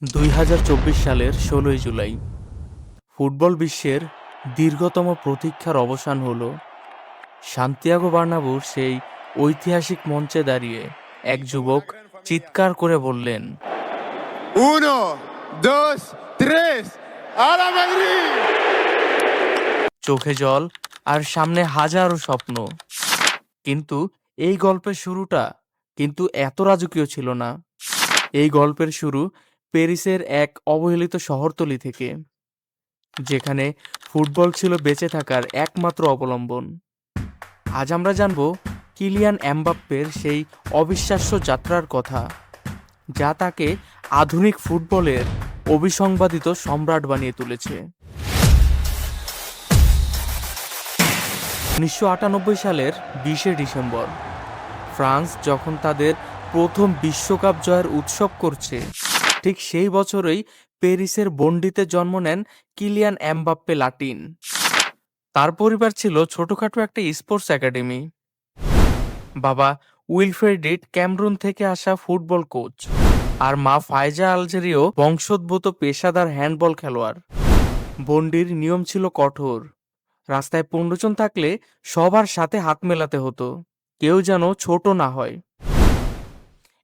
2024 সালের 16ই জুলাই ফুটবল বিশ্বের দীর্ঘতম প্রতীক্ষার অবসান হলো। সান্তিয়াগো বার্নাব্যুর সেই ঐতিহাসিক মঞ্চে দাঁড়িয়ে এক যুবক চিৎকার করে বললেন, Uno, dos, tres, ¡a la Madrid! চোখে জল আর সামনে হাজারো স্বপ্ন। কিন্তু এই গল্পের শুরুটা কিন্তু এত রাজকীয় ছিল না। এই গল্পের শুরু প্যারিসের এক অবহেলিত শহরতলি থেকে, যেখানে ফুটবল ছিল বেঁচে থাকার একমাত্র অবলম্বন। আজ আমরা জানব কিলিয়ান এমবাপ্পের সেই অবিশ্বাস্য যাত্রার কথা, যা তাকে আধুনিক ফুটবলের অবিসংবাদিত সম্রাট বানিয়ে তুলেছে। 1998 সালের 20শে ডিসেম্বর ফ্রান্স যখন তাদের প্রথম বিশ্বকাপ জয়ের উৎসব করছে, ঠিক সেই বছরই প্যারিসের বন্ডিতে জন্ম নেন কিলিয়ান এমবাপ্পে লাটিন। তার পরিবার ছিল ছোটখাটো একটা স্পোর্টস একাডেমি। বাবা উইলফ্রেড ক্যামরুন থেকে আসা ফুটবল কোচ, আর মা ফায়জা আলজেরীয় বংশোদ্ভূত পেশাদার হ্যান্ডবল খেলোয়াড়। বন্ডির নিয়ম ছিল কঠোর। রাস্তায় 15 জন থাকলে সবার সাথে হাত মেলাতে হতো, কেউ যেন ছোট না হয়।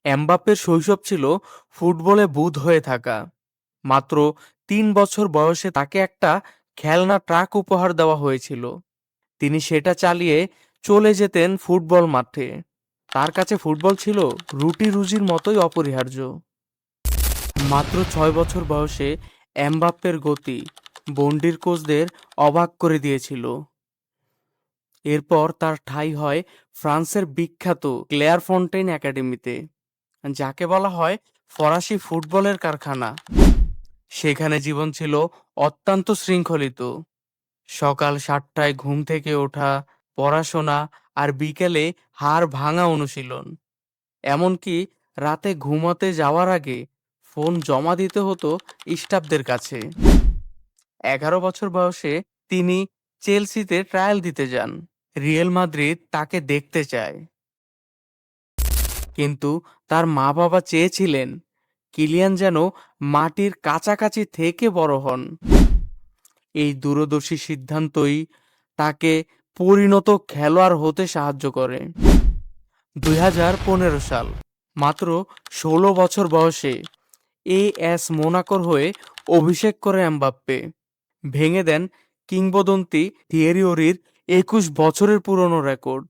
এমবাপ্পের শৈশব ছিল ফুটবলে বুঁদ হয়ে থাকা। মাত্র 3 বছর বয়সে তাকে একটা খেলনা ট্রাক উপহার দেওয়া হয়েছিল। তিনি সেটা চালিয়ে চলে যেতেন ফুটবল মাঠে। তার কাছে ফুটবল ছিল রুটি রুজির মতোই অপরিহার্য। মাত্র 6 বছর বয়সে এমবাপ্পের গতি বন্ডির কোচদের অবাক করে দিয়েছিল। এরপর তার ঠাঁই হয় ফ্রান্সের বিখ্যাত ক্লেয়ারফন্টেইন একাডেমিতে, যাকে বলা হয় ফরাসি ফুটবলের কারখানা। সেখানে জীবন ছিল অত্যন্ত শৃঙ্খলিত। সকাল 7টায় ঘুম থেকে ওঠা, পড়াশোনা, আর বিকেলে হাড় ভাঙা অনুশীলন। এমনকি রাতে ঘুমাতে যাওয়ার আগে ফোন জমা দিতে হতো স্টাফদের কাছে। 11 বছর বয়সে তিনি চেলসিতে ট্রায়াল দিতে যান। রিয়েল মাদ্রিদ তাকে দেখতে চায়, কিন্তু তার মা বাবা চেয়েছিলেন কিলিয়ান যেন মাটির কাছাকাছি থেকে বড় হন। এই দূরদর্শী সিদ্ধান্তই তাকে পরিণত খেলোয়াড় হতে সাহায্য করে। 2015 সাল, মাত্র 16 বছর বয়সে এএস মোনাকোর হয়ে অভিষেক করে এমবাপ্পে ভেঙে দেন কিংবদন্তি থিয়েরি ওরির 21 বছরের পুরনো রেকর্ড।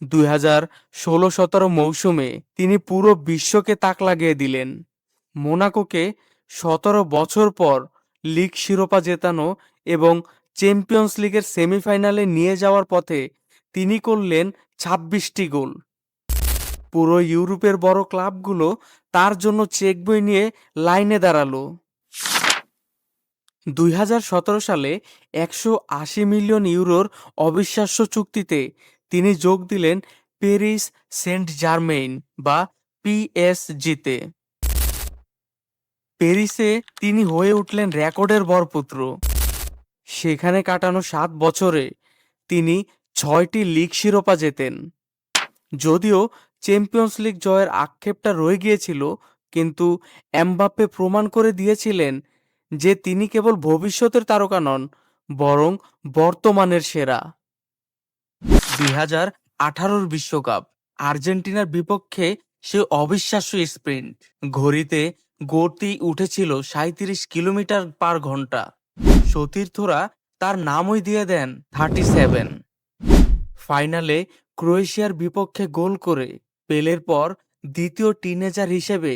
2016-17 মৌসুমে তিনি পুরো বিশ্বকে তাক লাগিয়ে দিলেন। মোনাকোকে 17 বছর পর লিগ শিরোপা জেতানো এবং চ্যাম্পিয়ন্স লিগের সেমিফাইনালে নিয়ে যাওয়ার পথে তিনি করলেন 26টি গোল। পুরো ইউরোপের বড় ক্লাবগুলো তার জন্য চেক বই নিয়ে লাইনে দাঁড়ালো। 2017 সালে 180 মিলিয়ন ইউরোর অবিশ্বাস্য চুক্তিতে তিনি যোগ দিলেন প্যারিস সেন্ট জার্মেইন বা পিএসজিতে। প্যারিসে তিনি হয়ে উঠলেন রেকর্ডের বরপুত্র। সেখানে কাটানো 7 বছরে তিনি 6টি লিগ শিরোপা জেতেন। যদিও চ্যাম্পিয়ন্স লিগ জয়ের আক্ষেপটা রয়ে গিয়েছিল, কিন্তু এমবাপ্পে প্রমাণ করে দিয়েছিলেন যে তিনি কেবল ভবিষ্যতের তারকা নন, বরং বর্তমানের সেরা। 2018 বিশ্বকাপ আর্জেন্টিনার বিপক্ষে সে অবিশ্বাস্য স্প্রিন্ট। ঘড়িতে গতি উঠেছিল 37 কিলোমিটার পার ঘন্টা। সতীর্থরা তার নামই দিয়ে দেন 37। ফাইনালে ক্রোয়েশিয়ার বিপক্ষে গোল করে পেলের পর দ্বিতীয় টিনেজার হিসেবে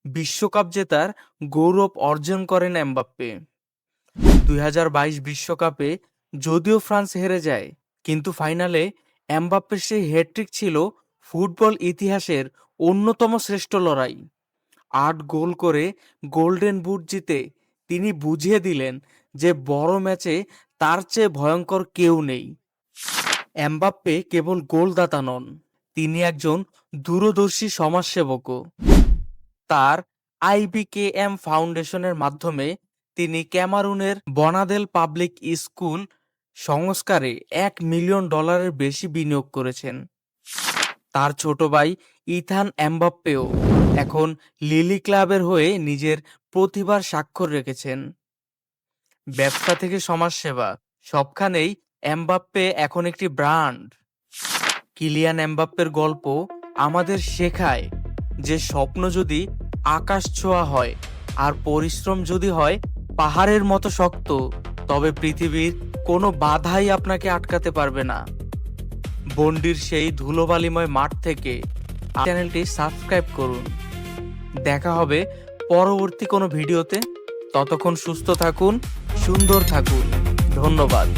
বিশ্বকাপ জেতার গৌরব অর্জন করেন এমবাপ্পে। 2022 বিশ্বকাপে যদিও ফ্রান্স হেরে যায়, কিন্তু ফাইনালে এমবাপ্পের সেই হ্যাটট্রিক ছিল ফুটবল ইতিহাসের অন্যতম শ্রেষ্ঠ লড়াই। 8 গোল করে গোল্ডেন বুট জিতে তিনি বুঝিয়ে দিলেন যে বড় ম্যাচে তার চেয়ে ভয়ঙ্কর কেউ নেই। এমবাপ্পে কেবল গোলদাতা নন, তিনি একজন দূরদর্শী সমাজসেবকও। তার আইবিকেএম ফাউন্ডেশনের মাধ্যমে তিনি ক্যামারুনের বনাদেল পাবলিক স্কুল সংস্কারে $1 মিলিয়ন বেশি বিনিয়োগ করেছেন। তার ছোট ভাই ইথান এমবাপ্পেও এখন লিলি ক্লাবের হয়ে নিজের প্রতিভার স্বাক্ষর রেখেছেন। ব্যবসা থেকে সমাজসেবা সবখানেই এমবাপ্পে এখন একটি ব্র্যান্ড। কিলিয়ান এমবাপ্পের গল্প আমাদের শেখায় যে স্বপ্ন যদি আকাশ ছোঁয়া হয় আর পরিশ্রম যদি হয় পাহাড়ের মতো শক্ত, তবে পৃথিবীর কোনো বাধাই আপনাকে আটকাতে পারবে না। বন্ডির সেই ধুলোবালিময় মাঠ থেকে চ্যানেলটি সাবস্ক্রাইব করুন। দেখা হবে পরবর্তী কোনো ভিডিওতে। ততক্ষণ সুস্থ থাকুন, সুন্দর থাকুন। ধন্যবাদ।